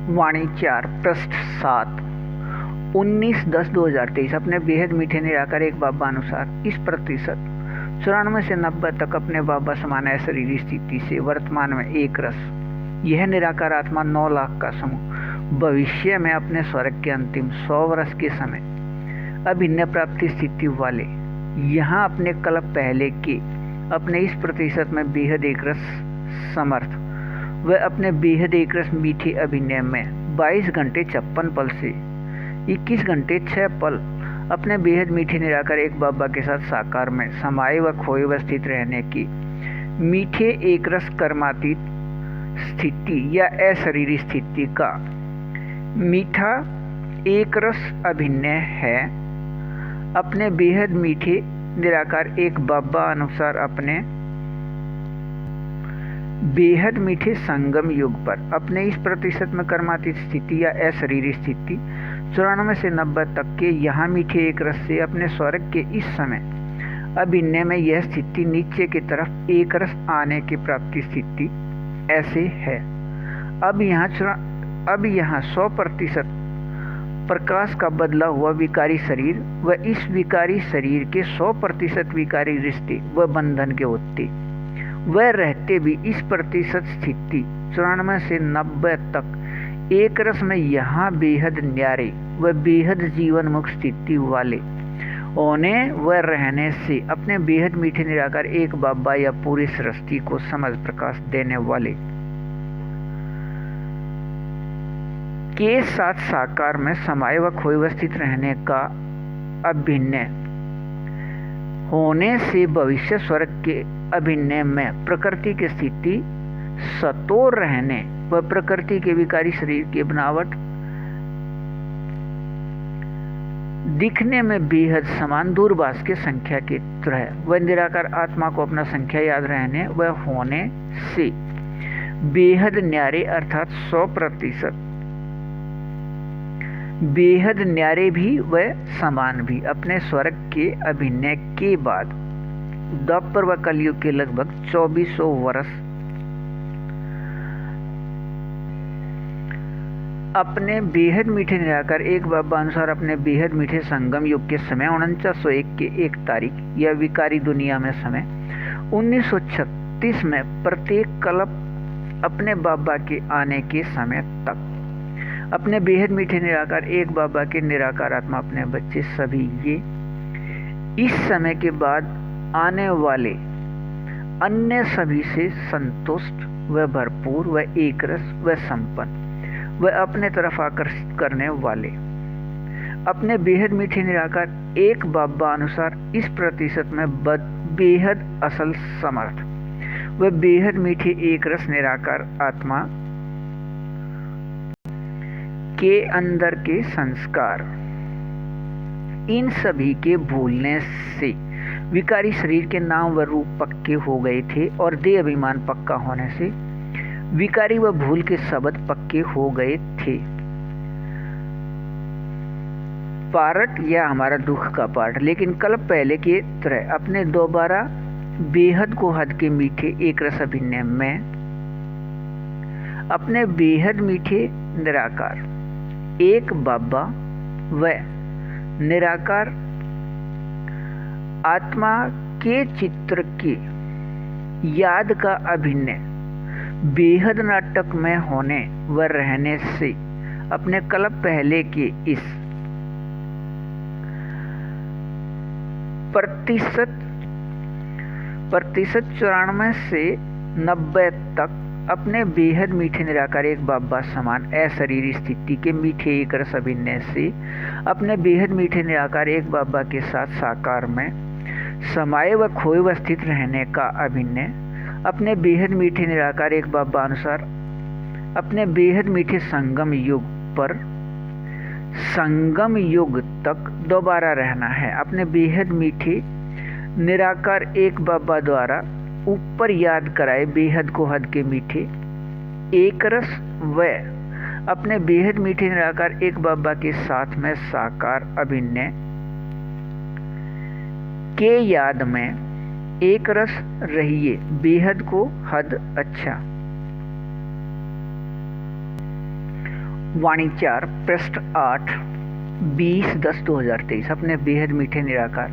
वाणी 4 पृष्ठ 7 19/10/2023 अपने बेहद मीठे निराकार एक बाबा अनुसार इस प्रतिशत 94 से 90 तक अपने बाबा समान शरीर स्थिति से वर्तमान में एक रस यह निराकार आत्मा 9 लाख का समूह भविष्य में अपने स्वर्ग के अंतिम 100 वर्ष के समय अभिन्न प्राप्ति स्थिति वाले यहाँ अपने कल्प पहले के अपने इस प्रतिशत में बेहद एक रस समर्थ वह अपने बेहद एक रस मीठे अभिनय में 22 घंटे 56 पल से 21 घंटे 6 पल अपने बेहद मीठे निराकार एक बाबा के साथ साकार में समाये व खोए व स्थित रहने की मीठे एक रस कर्मातीत स्थिति या अशरीरी स्थिति का मीठा एक रस अभिनय है। अपने बेहद मीठे निराकार एक बाबा अनुसार अपने बेहद मीठे संगम युग पर अपने इस प्रतिशत में कर्मातीत स्थिति या अशरीरी स्थिति 94 से 90 तक के यहाँ मीठे एक रस से अपने स्वर्ग के इस समय अभिनय में यह स्थिति नीचे की तरफ एक रस आने की प्राप्ति स्थिति ऐसे है। अब यहाँ 100% प्रकाश का बदला हुआ विकारी शरीर व इस विकारी शरीर के 100% विकारी रिश्ते व बंधन के होते वह रहते भी इस प्रतिशत स्थिति 94 से 90 तक एक रस में यहाँ बेहद न्यारे व बेहद जीवन मुक्त स्थिति वाले होने व रहने से अपने बेहद मीठे निराकार एक बाबा या पूरी सृष्टि को समझ प्रकाश देने वाले के साथ साकार में समाये व खोए व स्थित रहने का अभिनय होने से भविष्य स्वर्ग के अभिनय में प्रकृति की स्थिति सतोर रहने व प्रकृति के विकारी शरीर की बनावट दिखने में बेहद समान दूरभाष के संख्या की तरह वह निराकार आत्मा को अपना संख्या याद रहने व होने से बेहद न्यारे अर्थात 100% बेहद न्यारे भी व समान भी अपने स्वर्ग के अभिनय के बाद द्वापर व कलयुग के लगभग 2400 वर्ष अपने बेहद मीठे निराकार एक बाबा अनुसार अपने बेहद मीठे संगम युग के समय 4901 के 1 तारीख या विकारी दुनिया में समय 1936 में प्रत्येक कल्प अपने बाबा के आने के समय तक अपने बेहद मीठे निराकार एक बाबा के निराकार आत्मा अपने बच्चे सभी ये इस समय के बाद आने वाले अन्य सभी से संतुष्ट व भरपूर व एक रस व संपन्न व अपने तरफ आकर्षित करने वाले अपने बेहद मीठे निराकार एक बाबा अनुसार इस प्रतिशत में बेहद असल समर्थ व बेहद मीठे एक रस निराकार आत्मा के अंदर के संस्कार इन सभी के भूलने से विकारी शरीर के नाम व रूप पक्के हो गए थे और देह अभिमान पक्का होने से विकारी व भूल के शब्द पक्के हो गए थे। पार्ट या हमारा दुख का पार्ट लेकिन कल पहले की तरह अपने दोबारा बेहद को हद के मीठे एक रस अभिनय में अपने बेहद मीठे निराकार एक बाबा व निराकार आत्मा के चित्र के याद का अभिनय बेहद नाटक में होने व रहने से अपने कल्प पहले के इस प्रतिशत 94 से 90 तक अपने बेहद मीठे निराकार एक बाबा समान अशरीरी स्थिति के मीठे एक रस अभिनय से अपने बेहद मीठे निराकार एक बाबा के साथ साकार में समाये व खोए व स्थित रहने का अभिनय अपने बेहद मीठे निराकार एक बाबा अनुसार अपने बेहद मीठे संगम युग पर संगम युग तक दोबारा रहना है। अपने बेहद मीठे निराकार एक बाबा द्वारा ऊपर याद कराए बेहद को हद के मीठे एक रस व अपने बेहद मीठे निराकार एक बाबा के साथ में साकार अभिनय के याद में एक रस रहिए बेहद को हद अच्छा वाणी 4 पृष्ठ 8 20/10/2023 अपने बेहद मीठे निराकार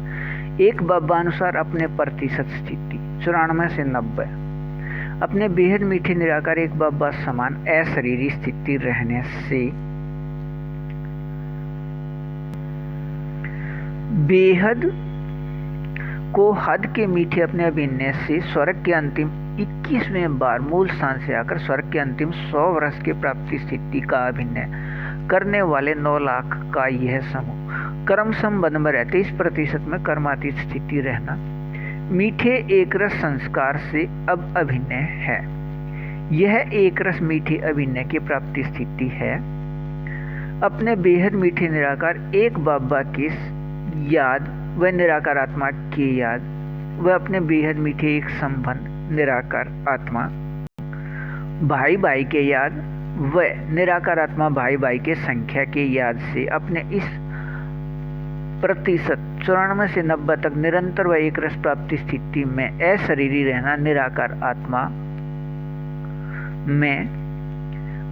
एक बाबानुसार अपने प्रतिशत स्थिति 94 से 90 अपने बेहद मीठे निराकार एक बाबा समान अशरीरी स्थिति रहने से बेहद को हद के मीठे अपने अभिनय से स्वर्ग के अंतिम 21वें बार मूल स्थान से आकर स्वर्ग के अंतिम 100 वर्ष के प्राप्ति स्थिति का अभिनय करने वाले 9 लाख का यह समूह कर्म संबंध में रहते 30% में कर्मातीत स्थिति रहना मीठे एक रस संस्कार से अब अभिनय है। यह एक रस मीठे अभिनय की प्राप्ति स्थिति है। अपने बेहद मीठे निराकार एक बाबा की याद व निराकार आत्मा की याद व अपने बेहद मीठे एक संबंध निराकार आत्मा भाई भाई के याद व निराकार आत्मा भाई भाई के संख्या के याद से अपने इस प्रतिशत 94 से 90 तक निरंतर व एक रस प्राप्ति स्थिति में अशरीरी रहना निराकार आत्मा में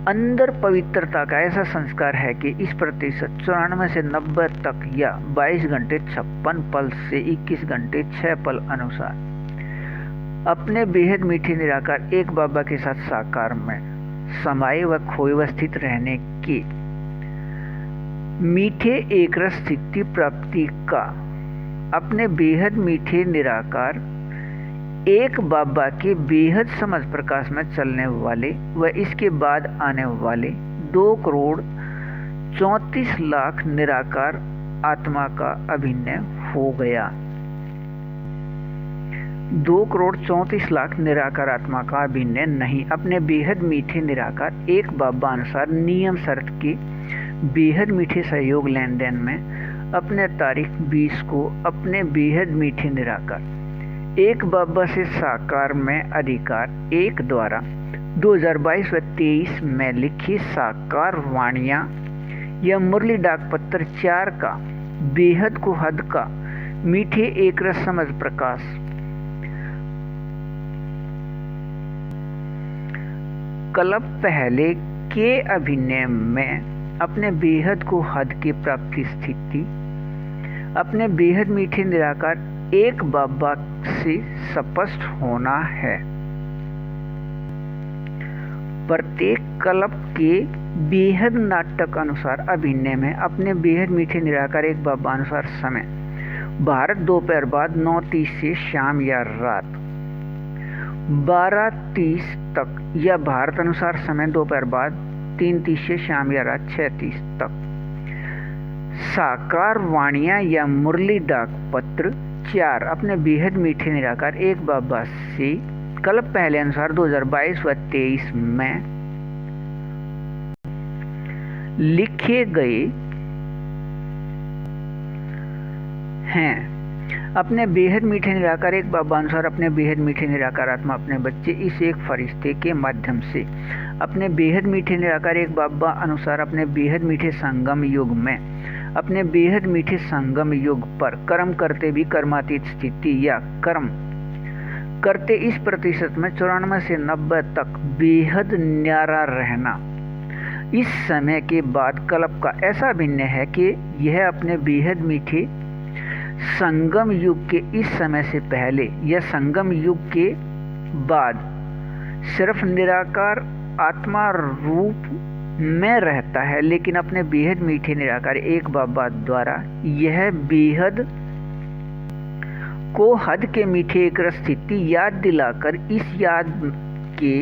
अंदर पवित्रता का ऐसा संस्कार है कि इस प्रतिशत 94 से 90 तक या 22 घंटे 56 पल से 21 घंटे 6 पल अनुसार अपने बेहद मीठे निराकार एक बाबा के साथ साकार में समाये व खोए व स्थित रहने की मीठे एक रस स्थिति प्राप्ति का अपने बेहद मीठे निराकार एक बाबा के बेहद समझ प्रकाश में चलने वाले व इसके बाद आने वाले 2,34,00,000 निराकार आत्मा का अभिनय हो गया। 2,34,00,000 निराकार आत्मा का अभिनय नहीं, अपने बेहद मीठे निराकार एक बाबा अनुसार नियम शर्त के बेहद मीठे सहयोग लेन देन में अपने तारीख 20 को अपने बेहद मीठे निराकार एक बाबा से साकार में अधिकार एक द्वारा 2022 व 23 में लिखी साकार वाणियां या मुरली डाक पत्र 4 का बेहद को हद का मीठे एक रस समझ प्रकाश कल्प पहले के अभिनय में अपने बेहद को हद की प्राप्ति स्थिति अपने बेहद मीठे निराकार एक बाबा से स्पष्ट होना है। प्रत्येक कल्प के बेहद नाटक अनुसार अभिनय में अपने बेहद मीठे निराकार एक बाबा अनुसार समय भारत दोपहर बाद 9:30 से शाम या रात 12:30 तक या भारत अनुसार समय दोपहर बाद 3:30 से शाम या रात 6:30 तक साकार वाणियां या मुरली डाक पत्र 4 अपने बेहद मीठे निराकार एक बाबा से कल्प पहले अनुसार 2022 व 23 में लिखे गए हैं। अपने बेहद मीठे निराकार एक बाबा अनुसार अपने बेहद मीठे निराकार आत्मा अपने बच्चे इस एक फरिश्ते के माध्यम से अपने बेहद मीठे निराकार एक बाबा अनुसार अपने बेहद मीठे संगम युग में अपने बेहद मीठे संगम युग पर कर्म करते भी कर्मातीत स्थिति या कर्म करते इस प्रतिशत में 94 से 90 तक बेहद न्यारा रहना इस समय के बाद कल्प का ऐसा भिन्न है कि यह अपने बेहद मीठे संगम युग के इस समय से पहले या संगम युग के बाद सिर्फ निराकार आत्मा रूप में रहता है, लेकिन अपने बेहद मीठे निराकार एक बाबा द्वारा यह बेहद को हद के मीठे एक रस स्थिति याद दिलाकर इस याद के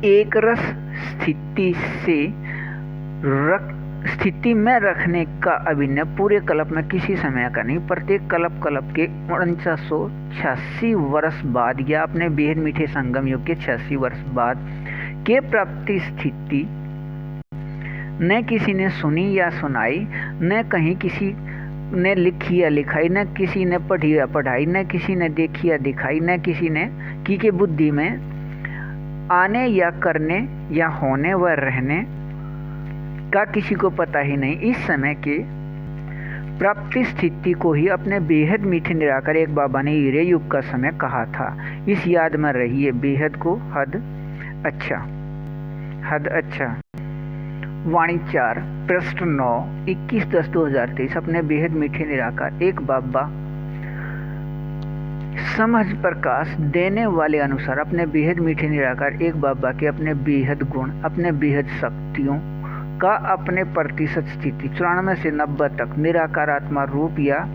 एक रस स्थिति से स्थिति में रखने का अभिनय पूरे कल्प में किसी समय का नहीं, प्रत्येक कल्प के 4986 वर्ष बाद या अपने बेहद मीठे संगम युग के 86 वर्ष बाद के प्राप्ति स्थिति न किसी ने सुनी या सुनाई, न कहीं किसी ने लिखी या लिखाई, न किसी ने पढ़ी या पढ़ाई, न किसी ने देखी या दिखाई, न किसी ने की के बुद्धि में आने या करने या होने व रहने का किसी को पता ही नहीं। इस समय के प्राप्ति स्थिति को ही अपने बेहद मीठे निराकार एक बाबा ने हीरे युग का समय कहा था। इस याद में रहिए बेहद को हद। अच्छा, हद अच्छा। वाणी 4 पृष्ठ 9 21/10/2023 अपने बेहद मीठे निराकार एक बाबा समझ प्रकाश देने वाले अनुसार अपने बेहद मीठे निराकार एक बाबा के अपने बेहद गुण, अपने बेहद शक्तियों का अपने प्रतिशत स्थिति 94 से 90 तक निराकार आत्मा रूप या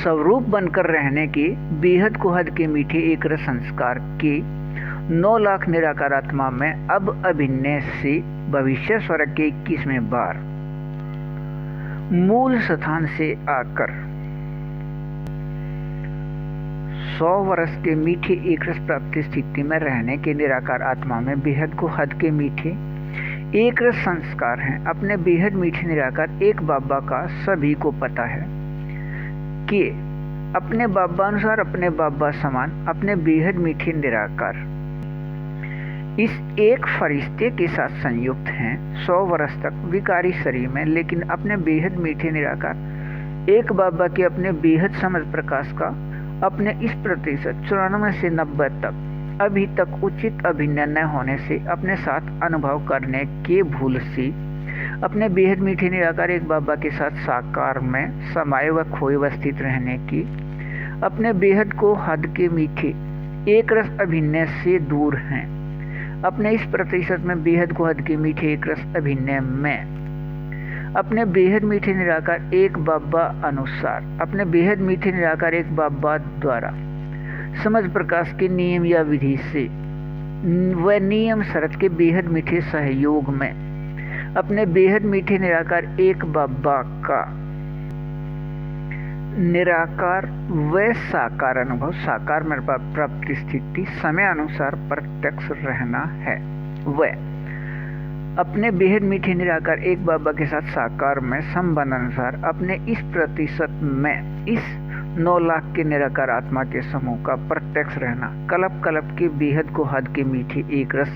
स्वरूप बनकर रहने के बेहद को हद के मीठे एक रस संस्कार के 9 लाख निराकार आत्मा में अब अभिनय से भविष्य स्वर्ग के 21वें बार मूल स्थान से आकर 100 वर्ष के मीठे एक रस प्राप्ति स्थिति में रहने के निराकार आत्मा में बेहद को हद के मीठे एक रस संस्कार हैं। अपने बेहद मीठे निराकार एक बाबा का सभी को पता है कि अपने बाबा अनुसार अपने बाबा समान अपने बेहद मीठे निराकार इस एक फरिश्ते के साथ संयुक्त हैं 100 वर्ष तक विकारी शरीर में, लेकिन अपने बेहद मीठे निराकार एक बाबा के अपने बेहद समझ प्रकाश का अपने इस प्रतिशत 94 से 90 तक अभी तक उचित अभिनय न होने से अपने साथ अनुभव करने के भूल से अपने बेहद मीठे निराकार एक बाबा के साथ साकार में समाये व खोए व स्थित रहने की अपने बेहद को हद के मीठे एक रस अभिनय से दूर हैं। अपने इस प्रतिशत में बेहद को हद के मीठे एक रस अभिनय में अपने बेहद मीठे निराकार एक बाबा अनुसार अपने बेहद मीठे निराकार एक बाबा द्वारा समझ प्रकाश के नियम या विधि से व नियम शरत के बेहद मीठे सहयोग में अपने बेहद मीठे निराकार एक बाबा का निराकार व साकार अनुभव साकार में प्राप्ति स्थिति समय अनुसार प्रत्यक्ष रहना है। वह अपने बेहद मीठे निराकार एक बाबा के साथ साकार में संबंध अनुसार अपने इस प्रतिशत में इस 9 लाख के निराकार आत्मा के समूह का प्रत्यक्ष रहना कल्प कल्प के बेहद को हद के मीठे एक रस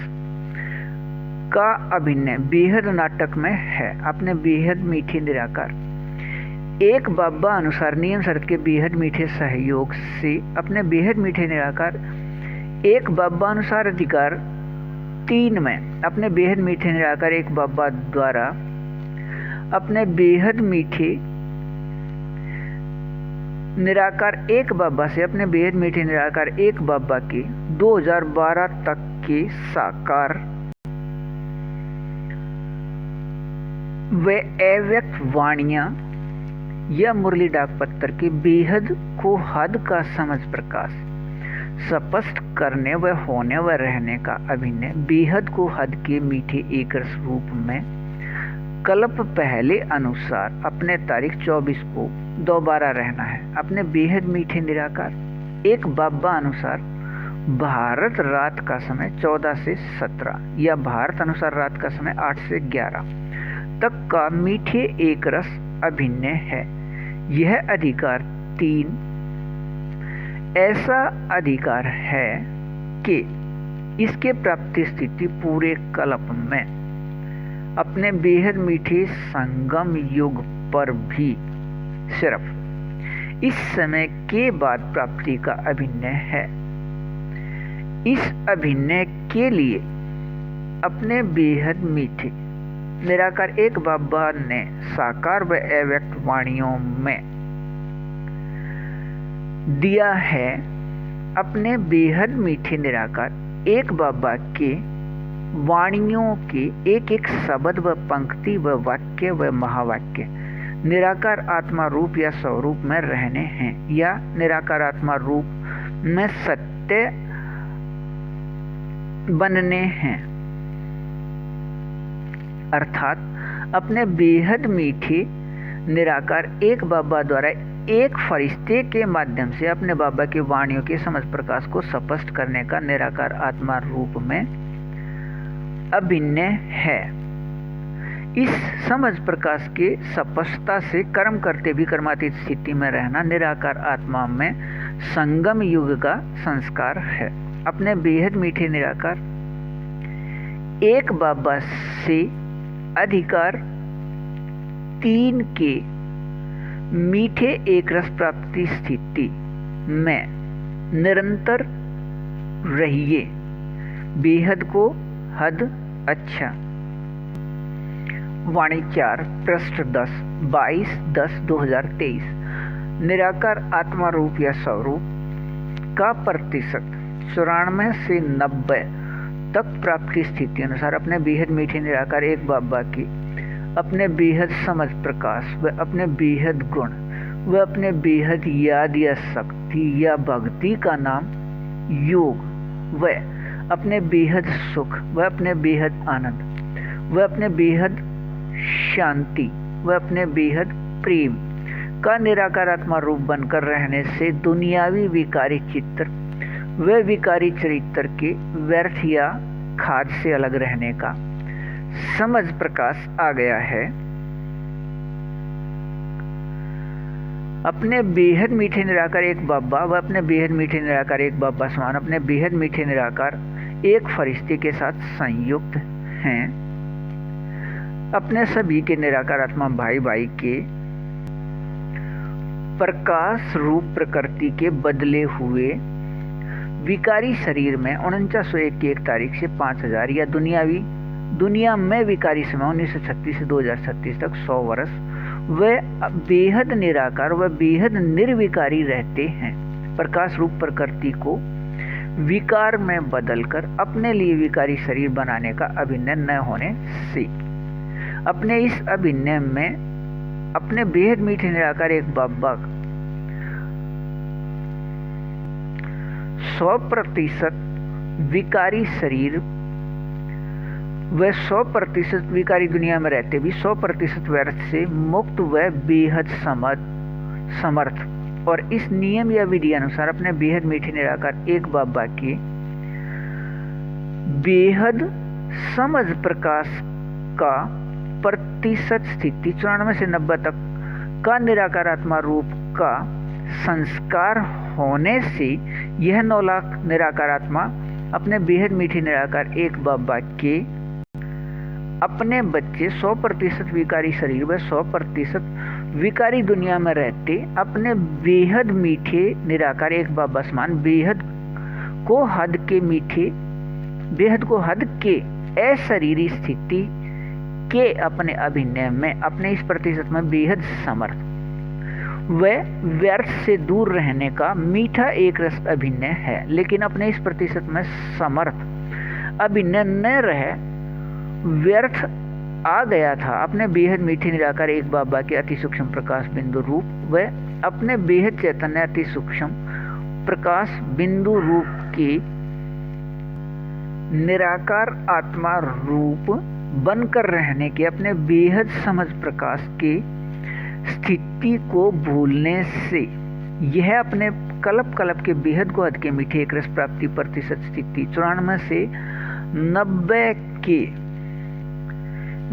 का अभिनय बेहद नाटक में है। अपने बेहद मीठे निराकार एक बाबा अनुसार नियम शर्त के बेहद मीठे सहयोग से अपने बेहद मीठे निराकार एक बाबा अनुसार अधिकार 3 में अपने बेहद मीठे निराकार एक बाबा द्वारा अपने बेहद मीठे निराकार एक बाबा से अपने बेहद मीठे निराकार एक बाबा के 2012 तक के साकार व अव्यक्त वाणियां या मुरली डाक पत्थर के बेहद को हद का समझ प्रकाश स्पष्ट करने व होने व रहने का अभिनय बेहद को हद के मीठे एक रस रूप में कल्प पहले अनुसार अपने तारीख 24 को दोबारा रहना है। अपने बेहद मीठे निराकार एक बाबा अनुसार भारत रात का समय 14 से 17 या भारत अनुसार रात का समय 8 से 11 तक का मीठे एक रस अभिनय है। यह अधिकार 3 ऐसा अधिकार है कि इसके प्राप्ति स्थिति पूरे कल्प में अपने बेहद मीठे संगम युग पर भी सिर्फ इस समय के बाद प्राप्ति का अभिनय है। इस अभिनय के लिए अपने बेहद मीठे निराकार एक बाबा ने साकार व अव्यक्त वाणियों में दिया है। अपने बेहद मीठे निराकार एक बाबा के वाणियों के एक एक शब्द व पंक्ति व वाक्य व महावाक्य निराकार आत्मा रूप या स्वरूप में रहने हैं या निराकार आत्मा रूप में सत्य बनने हैं। अर्थात अपने बेहद मीठे निराकार एक बाबा द्वारा एक फरिश्ते के माध्यम से अपने बाबा की वाणियों के समझ प्रकाश को स्पष्ट करने का निराकार आत्मा रूप में अभिनय है। इस समझ प्रकाश के स्पष्टता से कर्म करते भी कर्मातीत स्थिति में रहना निराकार आत्मा में संगम युग का संस्कार है। अपने बेहद मीठे निराकार एक बाबा से अधिकार 3 के मीठे एक रस प्राप्ति स्थिति में निरंतर रहिए। बेहद को हद अच्छा। वाणी 4 पृष्ठ 10 22/10/2023। निराकार आत्मा रूप या स्वरूप का प्रतिशत 94 से 90 तक प्राप्त की स्थिति अनुसार अपने बेहद मीठे निराकार एक बाबा की अपने बेहद समझ प्रकाश व अपने बेहद गुण व अपने बेहद याद या शक्ति या भक्ति का नाम योग व अपने बेहद सुख व अपने बेहद आनंद व अपने बेहद शांति व अपने बेहद प्रेम का निराकार आत्मा रूप बनकर रहने से दुनियावी विकारी चित्र व विकारी चरित्र के व्यर्थ या खाद से अलग रहने का समझ प्रकाश आ गया है। अपने बेहद मीठे निराकार एक बाबा व अपने बेहद मीठे निराकार एक बाबा समान अपने बेहद मीठे निराकार एक फरिश्ते के साथ संयुक्त हैं। अपने सभी के निराकार आत्मा भाई भाई के प्रकाश रूप प्रकृति के बदले हुए विकारी शरीर में 4901 की 1 तारीख से 5000 या दुनिया में विकारी समय 1936 से 2036 तक 100 वर्ष वे बेहद निराकार व बेहद निर्विकारी रहते हैं। प्रकाश रूप प्रकृति को विकार में बदलकर अपने लिए विकारी शरीर बनाने का अभिनय न होने से अपने इस अभिनय में अपने बेहद मीठे निराकार एक बाबा 100% विकारी शरीर व 100% विकारी दुनिया में रहते भी 100% व्यर्थ से मुक्त व बेहद समर्थ और इस नियम या विधि अनुसार अपने बेहद मीठे निराकार एक बाबा के बेहद समझ प्रकाश का प्रतिशत स्थिति 94 से 90 तक का निराकार आत्मा रूप का संस्कार होने से यह 9 लाख निराकार आत्मा अपने बेहद मीठे निराकार एक बाबा के अपने बच्चे 100% विकारी शरीर व 100% विकारी दुनिया में रहते अपने बेहद मीठे निराकार एक बाबा समान बेहद को हद के अशरीरी स्थिति के अपने अभिनय में अपने इस प्रतिशत में बेहद समर्थ व व्यर्थ से दूर रहने का मीठा एक रस अभिनय है। लेकिन अपने इस प्रतिशत में समर्थ अभिनय न रहे व्यर्थ आ गया था अपने बेहद मीठे निराकार एक बाबा के अति सूक्ष्म प्रकाश बिंदु रूप व अपने बेहद चैतन्य अति सूक्ष्म प्रकाश बिंदु रूप के निराकार आत्मा रूप बनकर रहने के अपने बेहद समझ प्रकाश के स्थिति को भूलने से यह अपने कल्प के बेहद को हद के मीठे एक रस प्राप्ति प्रतिशत स्थिति 94 से 90 के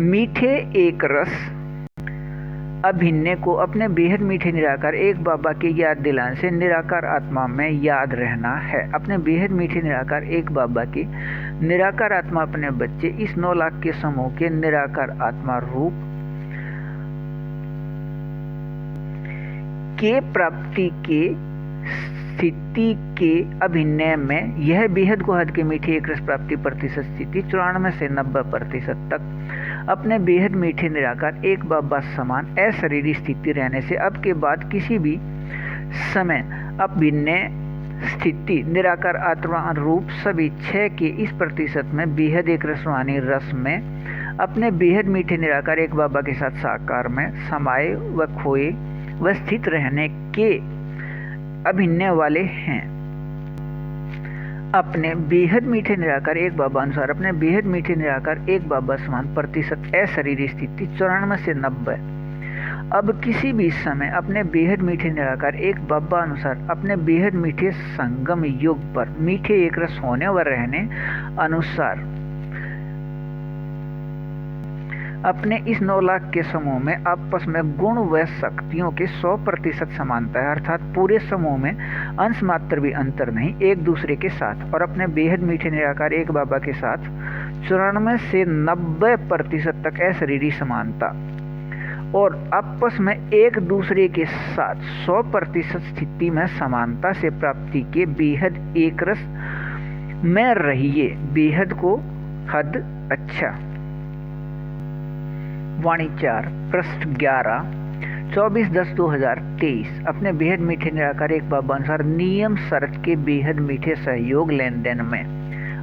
मीठे एक रस अभिनय को अपने बेहद मीठे निराकार एक बाबा के याद दिलाने से निराकार आत्मा में याद रहना है। अपने बेहद मीठे निराकार एक बाबा के निराकार आत्मा अपने बच्चे इस 9 लाख के समूह के निराकार आत्मा रूप के प्राप्ति के स्थिति के अभिनय में यह बेहद को हद के मीठे एक रस प्राप्ति प्रतिशत स्थिति 94 से 90% तक अपने बेहद मीठे निराकार एक बाबा समान अशरीरी स्थिति रहने से अब के बाद किसी भी समय अभिनय स्थिति निराकार आत्मा रूप सभी 6 के इस प्रतिशत में बेहद एक रसवानी रस में अपने बेहद मीठे निराकार एक बाबा के साथ साकार में समाये व खोए व स्थित रहने के अभिनय वाले हैं। अपने बेहद मीठे निराकार एक बाबा अनुसार अपने बेहद मीठे निराकार एक बाबा समान प्रतिशत अशरीरी स्थिति 94 से 90 अब किसी भी समय अपने बेहद मीठे निराकार एक बाबा अनुसार अपने बेहद मीठे संगम युग पर मीठे एक रस होने व रहने अनुसार अपने इस 9 लाख के समूह में आपस में गुण व शक्तियों के 100% समानता है, अर्थात पूरे समूह में अंश मात्र भी अंतर नहीं एक दूसरे के साथ और अपने बेहद मीठे निराकार एक बाबा के साथ 94 से 90% तक अशरीरी समानता और आपस में एक दूसरे के साथ 100% स्थिति में समानता से प्राप्ति के बेहद एक रस में रहिए। बेहद को हद अच्छा। वाणी 4 पृष्ठ 11 24/10/2023 अपने बेहद मीठे निराकार एक बाबा अनुसार नियम शर्त के बेहद मीठे सहयोग लेन देन में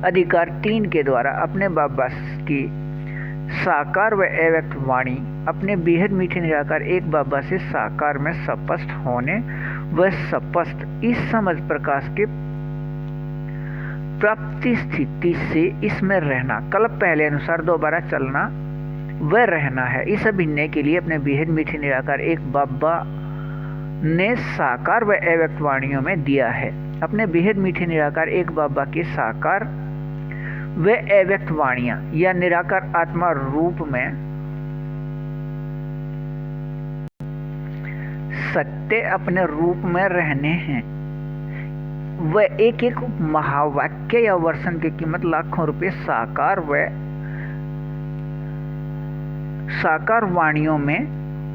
अधिकार 3 के द्वारा अपने बाबा की साकार व अव्यक्त वाणी अपने बेहद मीठे निराकार एक बाबा से साकार में स्पष्ट होने व स्पष्ट इस समझ प्रकाश के प्राप्ति स्थिति से इसमें रहना कल्प पहले अनुसार दोबारा चलना व रहना है। इस अभिनय के लिए अपने बेहद मीठे निराकार एक बाबा ने साकार व अव्यक्त वाणियों में दिया है। अपने बेहद मीठे निराकार एक बाबा के साकार व अव्यक्त वाणियां या निराकार आत्मा रूप में सत्य अपने रूप में रहने हैं। वह एक एक महावाक्य या वर्षन की कीमत लाखों रुपए साकार वाणियों में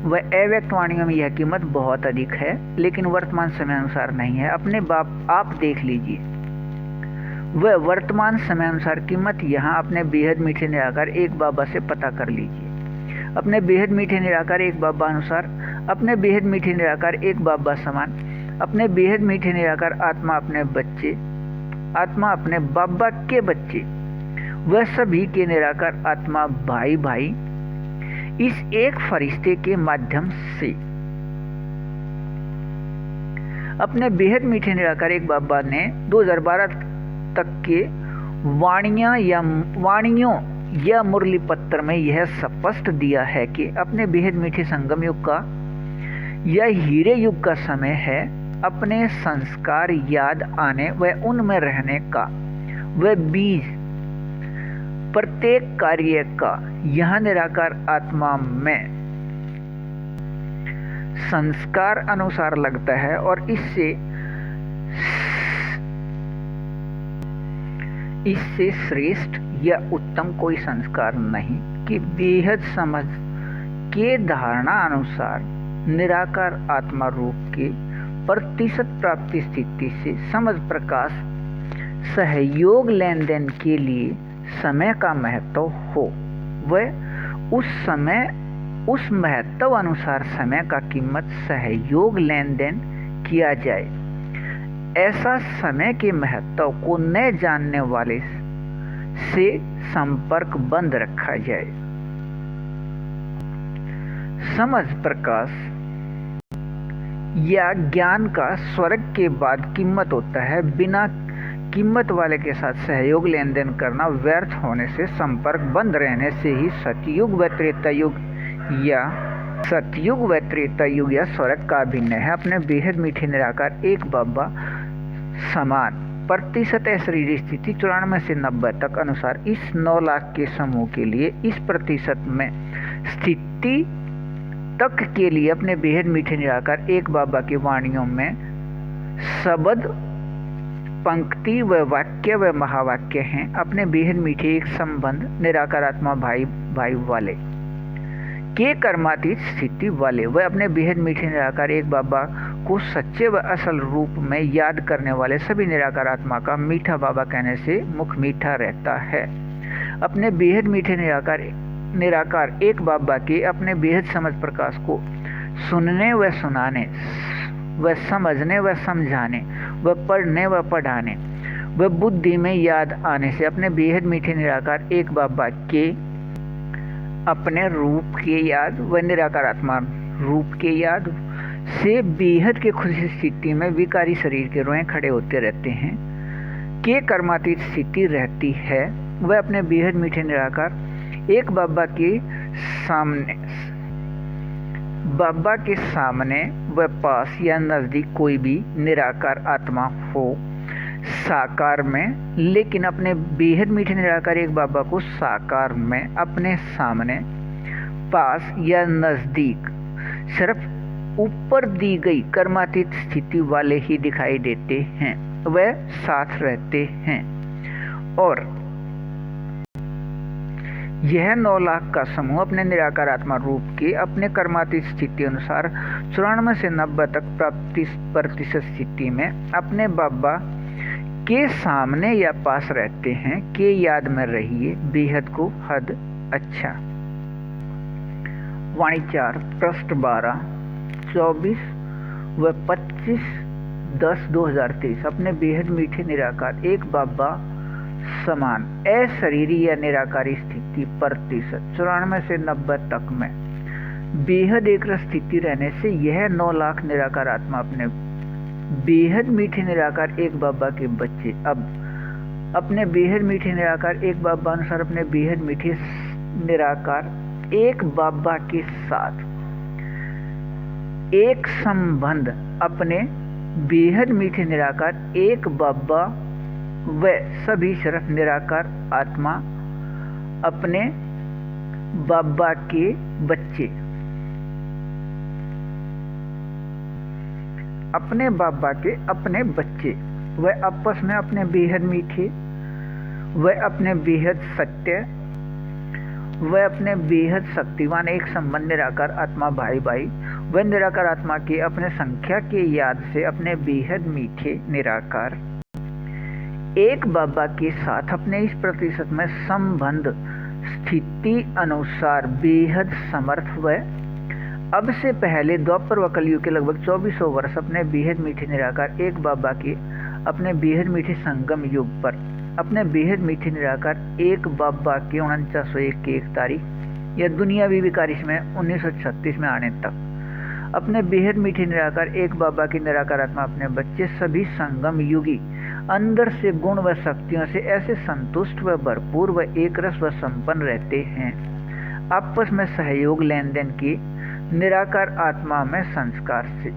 व अव्यक्त वाणियों में यह कीमत बहुत अधिक है, लेकिन वर्तमान समय अनुसार नहीं है। अपने बाप आप देख लीजिए, वह वर्तमान समय अनुसार कीमत यहाँ अपने बेहद मीठे निराकार एक बाबा से पता कर लीजिए। अपने बेहद मीठे निराकार एक बाबा अनुसार अपने बेहद मीठे निराकार एक बाबा समान अपने बेहद मीठे निराकार आत्मा अपने बच्चे आत्मा अपने बाबा के बच्चे वह सभी के निराकार आत्मा भाई भाई इस एक फरिश्ते के माध्यम से अपने बेहद मीठे निराकार एक बाबा ने 2012 तक के वाणियों या मुरली पत्र में यह स्पष्ट दिया है कि अपने बेहद मीठे संगम युग का या हीरे युग का समय है अपने संस्कार याद आने व उनमें रहने का। वह बीज प्रत्येक कार्य का यह निराकार आत्मा में संस्कार अनुसार लगता है और इससे श्रेष्ठ या उत्तम कोई संस्कार नहीं कि बेहद समझ के धारणा अनुसार निराकार आत्मा रूप के प्रतिशत प्राप्ति स्थिति से समझ प्रकाश सहयोग लेन देन के लिए समय का महत्व हो। वह उस महत्व अनुसार समय का कीमत सहयोग लेन देन किया जाए। ऐसा समय के महत्व को न जानने वाले से संपर्क बंद रखा जाए। समझ प्रकाश या ज्ञान का स्वर्ग के बाद कीमत होता है। बिना कीमत वाले के साथ सहयोग लेन देन करना व्यर्थ होने से संपर्क बंद रहने से ही सतयुग व त्रेता युग या स्वर्ग का अभिनय है। अपने बेहद मीठे निराकार एक बाबा समान प्रतिशत शरीर स्थिति 94 से 90 तक अनुसार इस 9 लाख के समूह के लिए इस प्रतिशत में स्थिति तक के लिए अपने बेहद मीठे निराकार एक बाबा की वाणियों में शब्द पंक्ति व वाक्य व महावाक्य हैं। अपने बेहद मीठे एक संबंध निराकार आत्मा भाई भाई वाले के कर्मातीत स्थिति वाले वह अपने बेहद मीठे निराकार एक बाबा को सच्चे व असल रूप में याद करने वाले सभी निराकार आत्मा का मीठा बाबा कहने से मुख मीठा रहता है। अपने बेहद मीठे निराकार एक बाबा के अपने बेहद समझ प्रकाश को सुनने व सुनाने व समझने व समझाने व पढ़ने व पढ़ाने व बुद्धि में याद आने से अपने बेहद मीठे निराकार एक बाबा के अपने रूप के याद व निराकार आत्मा रूप के याद से बेहद के खुशी स्थिति में विकारी शरीर के रोए खड़े होते रहते हैं के कर्मातीत स्थिति रहती है। वह अपने बेहद मीठे निराकार एक बाबा के सामने व पास या नजदीक कोई भी निराकार आत्मा हो साकार में, लेकिन अपने बेहद मीठे निराकार एक बाबा को साकार में अपने सामने पास या नजदीक सिर्फ ऊपर दी गई कर्मातीत स्थिति वाले ही दिखाई देते हैं। वह साथ रहते हैं और यह 9 लाख का समूह अपने निराकार आत्मा रूप के अपने कर्मातीत स्थिति अनुसार 94 से 90 तक प्रतिशत स्थिति में अपने बाबा के सामने या पास रहते हैं, के याद में रहिए, बेहद को हद अच्छा। वाणी 4 पृष्ठ 12, 24 व 25/10/2023। अपने बेहद मीठे निराकार एक बाबा समान अशरीरी या निराकारी स्थिति प्रतिशत 94 से 90 तक में बेहद एक स्थिति रहने से यह 9 लाख निराकार आत्मा अपने बेहद मीठे निराकार एक बाबा के बच्चे अब अपने बेहद मीठे निराकार एक बाबा अनुसार अपने बेहद मीठे निराकार एक बाबा के साथ एक संबंध अपने बेहद मीठे निराकार एक बाबा व सभी सिर्फ निराकार आत्मा अपने बाबा के बच्चे अपने बाबा के अपने बच्चे वह आपस में अपने बेहद मीठे वह अपने बेहद सत्य वह अपने बेहद शक्तिवान एक संबंध निराकार आत्मा भाई भाई वह निराकार आत्मा के अपने संख्या के याद से अपने बेहद मीठे निराकार एक बाबा के साथ अपने इस प्रतिशत में संबंध स्थिति अनुसार बेहद समर्थ व अब से पहले द्वापर व कलयुग के लगभग 2400 वर्ष अपने बेहद मीठे निराकार एक बाबा के अपने बेहद मीठे संगम युग पर अपने बेहद मीठे निराकार एक बाबा के 4901 की 1 तारीख या दुनियावी विकारिश में 1936 में आने तक अपने बेहद मीठे निराकार एक बाबा की निराकार आत्मा अपने बच्चे सभी संगम युगी अंदर से गुण व शक्तियों से ऐसे संतुष्ट व भरपूर व एक रस व संपन्न रहते हैं। आपस में सहयोग लेन देन की निराकार आत्मा में संस्कार से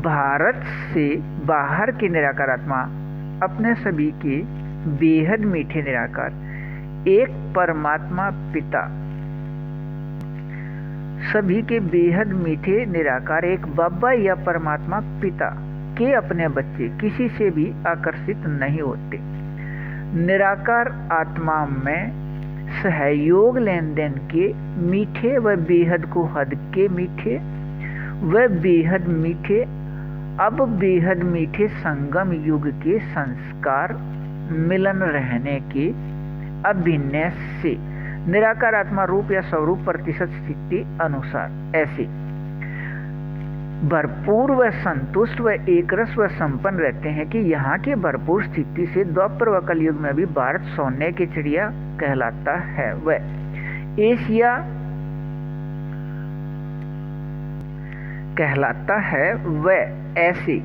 भारत से बाहर की निराकार आत्मा अपने सभी के बेहद मीठे निराकार एक परमात्मा पिता सभी के बेहद मीठे निराकार एक बाबा या परमात्मा पिता के अपने बच्चे किसी से भी आकर्षित नहीं होते। निराकार आत्मा में सहयोग लेन देन के मीठे व बेहद को हद के मीठे व बेहद मीठे अब बेहद मीठे संगम युग के संस्कार मिलन रहने के अभिनय से निराकार आत्मा रूप या स्वरूप प्रतिशत स्थिति अनुसार ऐसे भरपूर व संतुष्ट व एकरस व संपन्न रहते हैं कि यहाँ के भरपूर स्थिति से द्वापर व कलयुग में भी भारत सोने की चिड़िया कहलाता है व एशिया कहलाता है व ऐसे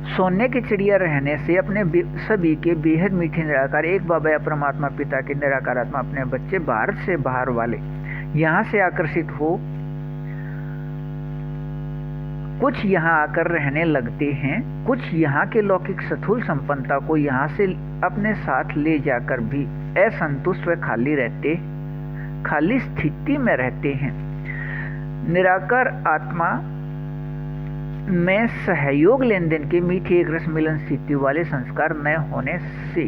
सोने की चिड़िया रहने से अपने सभी के बेहद मीठे निराकार एक बाबा या परमात्मा पिता के निराकार आत्मा अपने बच्चे भारत से बाहर वाले यहाँ से आकर्षित हो कुछ यहाँ आकर रहने लगते हैं। कुछ यहाँ के लौकिक स्थूल संपन्नता को यहाँ से अपने साथ ले जाकर भी असंतुष्ट व खाली स्थिति में रहते हैं। निराकार आत्मा में सहयोग लेन देन के मीठे एक रस मिलन स्थिति वाले संस्कार न होने से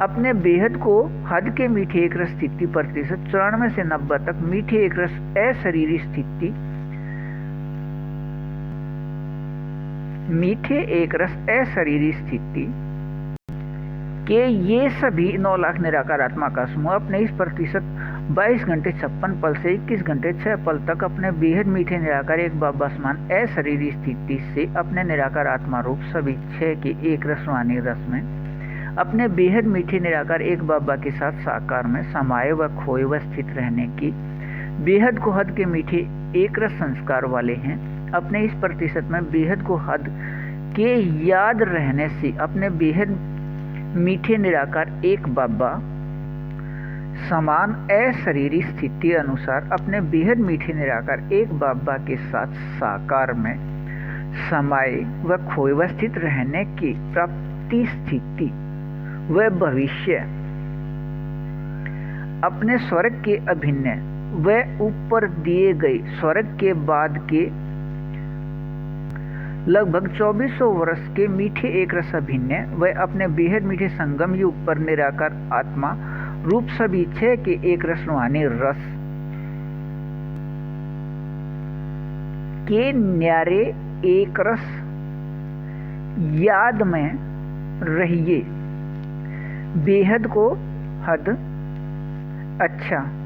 अपने बेहद को हद के मीठे एक रस स्थिति प्रतिशत 94 से 90 तक मीठे एक रस अशरीरी स्थिति मीठे एक रस अशरीरी स्थिति के ये सभी 9 लाख निराकार आत्मा का समूह अपने इस प्रतिशत 22 घंटे 56 पल से 21 घंटे 6 पल तक अपने बेहद मीठे निराकार एक बाबा समान अशरीरी स्थिति से अपने निराकार आत्मा रूप सभी 6 के एक रसवानी रस में अपने बेहद मीठे निराकार एक बाबा के साथ साकार में समाये व खोए व स्थित रहने की बेहद को हद के मीठे एक रस संस्कार वाले हैं। अपने इस प्रतिशत में बेहद को हद के याद रहने से अपने बेहद मीठे निराकार एक बाबा समान अशरीरी स्थिति अनुसार अपने बेहद मीठे निराकार एक बाबा के साथ साकार में समाये व खोए व स्थित रहने की प्राप्ति स्थिति व भविष्य अपने स्वर्ग के अभिन्न व ऊपर दिए गए स्वर्ग के बाद के लगभग 2400 वर्ष के मीठे एक रस अभिन्न व अपने बेहद मीठे संगम युग पर निराकार आत्मा रूप सभी 6 के एक रस रूहानी रस के न्यारे एक रस याद में रहिए, बेहद को हद अच्छा।